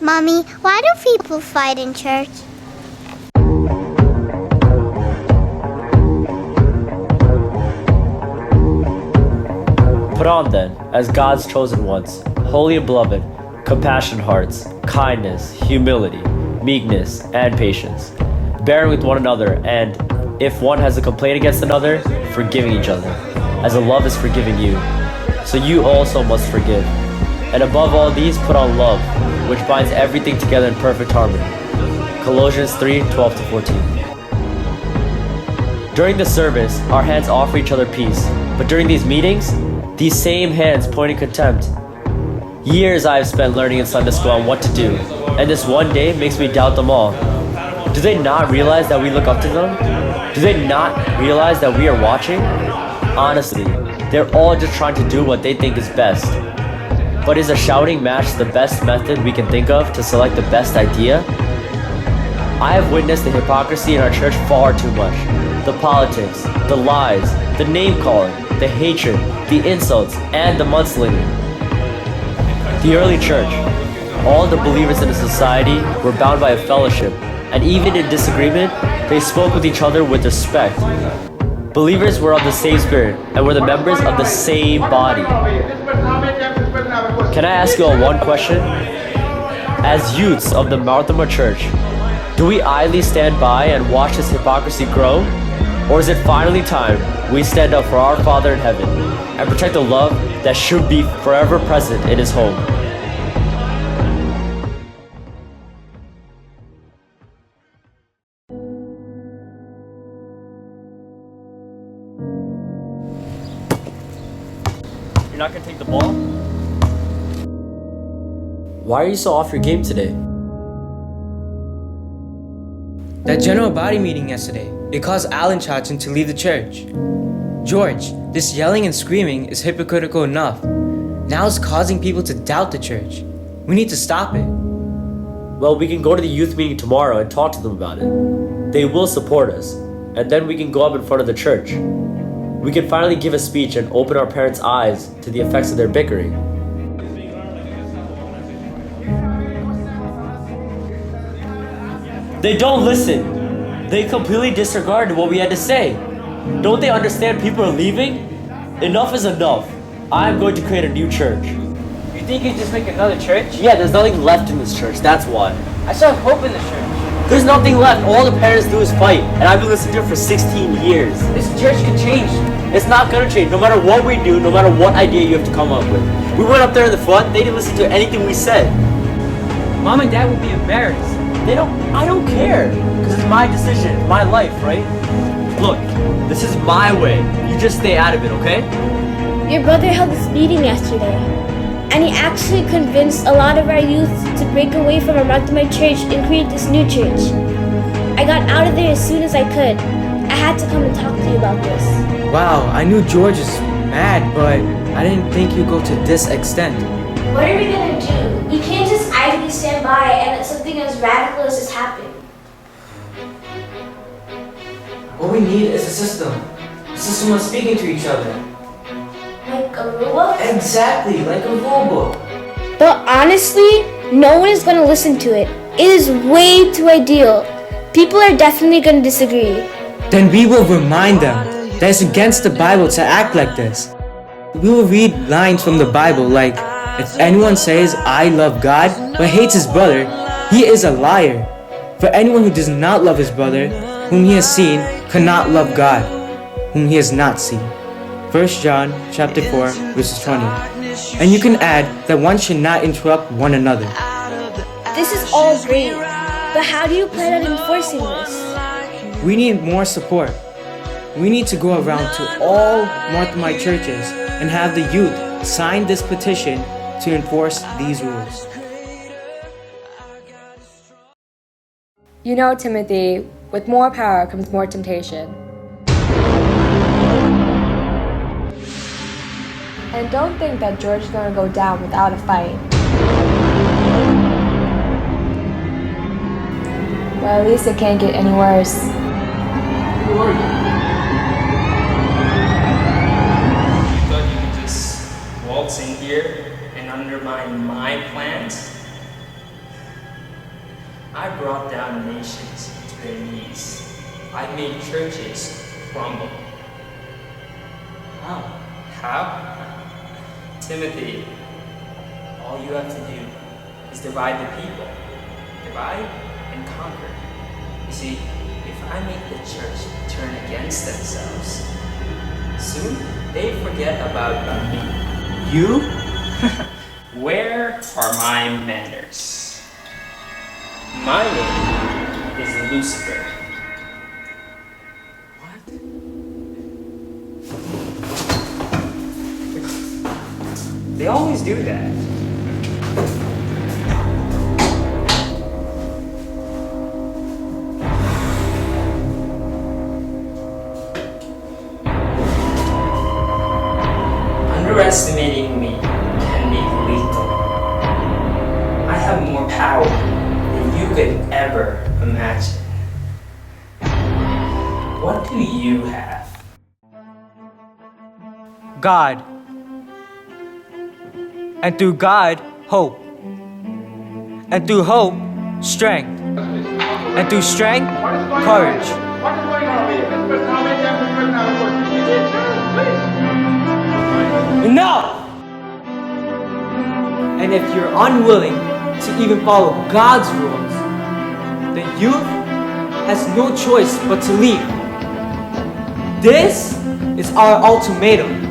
Mommy, why do people fight in church? Put on then, as God's chosen ones, holy and beloved, compassionate hearts, kindness, humility, meekness, and patience, bearing with one another, and, if one has a complaint against another, forgiving each other, as the love is forgiving you. So you also must forgive. And above all these, put on love, which binds everything together in perfect harmony. Colossians 3:12-14. During the service, our hands offer each other peace, but during these meetings, these same hands point in contempt. Years I have spent learning in Sunday school on what to do, and this one day makes me doubt them all. Do they not realize that we look up to them? Do they not realize that we are watching? Honestly, they're all just trying to do what they think is best. But is a shouting match the best method we can think of to select the best idea? I have witnessed the hypocrisy in our church far too much. The politics, the lies, the name-calling, the hatred, the insults, and the mudslinging. The early church, all the believers in the society were bound by a fellowship, and even in disagreement, they spoke with each other with respect. Believers were of the same spirit and were the members of the same body. Can I ask you all one question? As youths of the Ultimatum Church, do we idly stand by and watch this hypocrisy grow? Or is it finally time we stand up for our Father in heaven and protect the love that should be forever present in His home? You're not gonna take the ball? Why are you so off your game today? That general body meeting yesterday, it caused Alan Chachin to leave the church. George, this yelling and screaming is hypocritical enough. Now it's causing people to doubt the church. We need to stop it. Well, we can go to the youth meeting tomorrow and talk to them about it. They will support us, and then we can go up in front of the church. We can finally give a speech and open our parents' eyes to the effects of their bickering. They don't listen. They completely disregarded what we had to say. Don't they understand people are leaving? Enough is enough. I'm going to create a new church. You think you just make another church? Yeah, there's nothing left in this church, that's why. I still have hope in this church. There's nothing left. All the parents do is fight, and I've been listening to it for 16 years. This church can change. It's not gonna change. No matter what we do, no matter what idea you have to come up with. We went up there in the front, they didn't listen to anything we said. Mom and Dad would be embarrassed. I don't care. Because it's my decision, my life, right? Look, this is my way. You just stay out of it, okay? Your brother held this meeting yesterday, and he actually convinced a lot of our youth to break away from our Ultimatum church and create this new church. I got out of there as soon as I could. I had to come and talk to you about this. Wow, I knew George is mad, but I didn't think you'd go to this extent. What are we gonna do? We can't just idly stand by and let something as radical as this happen. What we need is a system. A system of speaking to each other. Like a rule book? Exactly, like a rule book. But honestly, no one is gonna listen to it. It is way too ideal. People are definitely gonna disagree. Then we will remind them that it's against the Bible to act like this. We will read lines from the Bible like, if anyone says, I love God, but hates his brother, he is a liar. For anyone who does not love his brother, whom he has seen, cannot love God, whom he has not seen. 1 John chapter 4, verses 20. And you can add that one should not interrupt one another. This is all great, but how do you plan on enforcing this? We need more support. We need to go around to all Ultimatum churches and have the youth sign this petition to enforce these rules. You know, Timothy, with more power comes more temptation. And don't think that George is going to go down without a fight. Well, at least it can't get any worse. Who are you? You thought you could just waltz in here and undermine my plans? I brought down nations to their knees. I made churches crumble. How? How? Timothy, all you have to do is divide the people. Divide and conquer. You see, if I make the church turn against themselves, soon they forget about me. You? Where are my manners? My name is Lucifer. What? They always do that. Underestimating me can be lethal. I have more power than you could ever imagine. What do you have? God. And through God, hope. And through hope, strength. And through strength, courage. What is going on here? This person, how many times this person has a question? Is it please? Enough! And if you're unwilling to even follow God's rules, the youth has no choice but to leave. This is our ultimatum.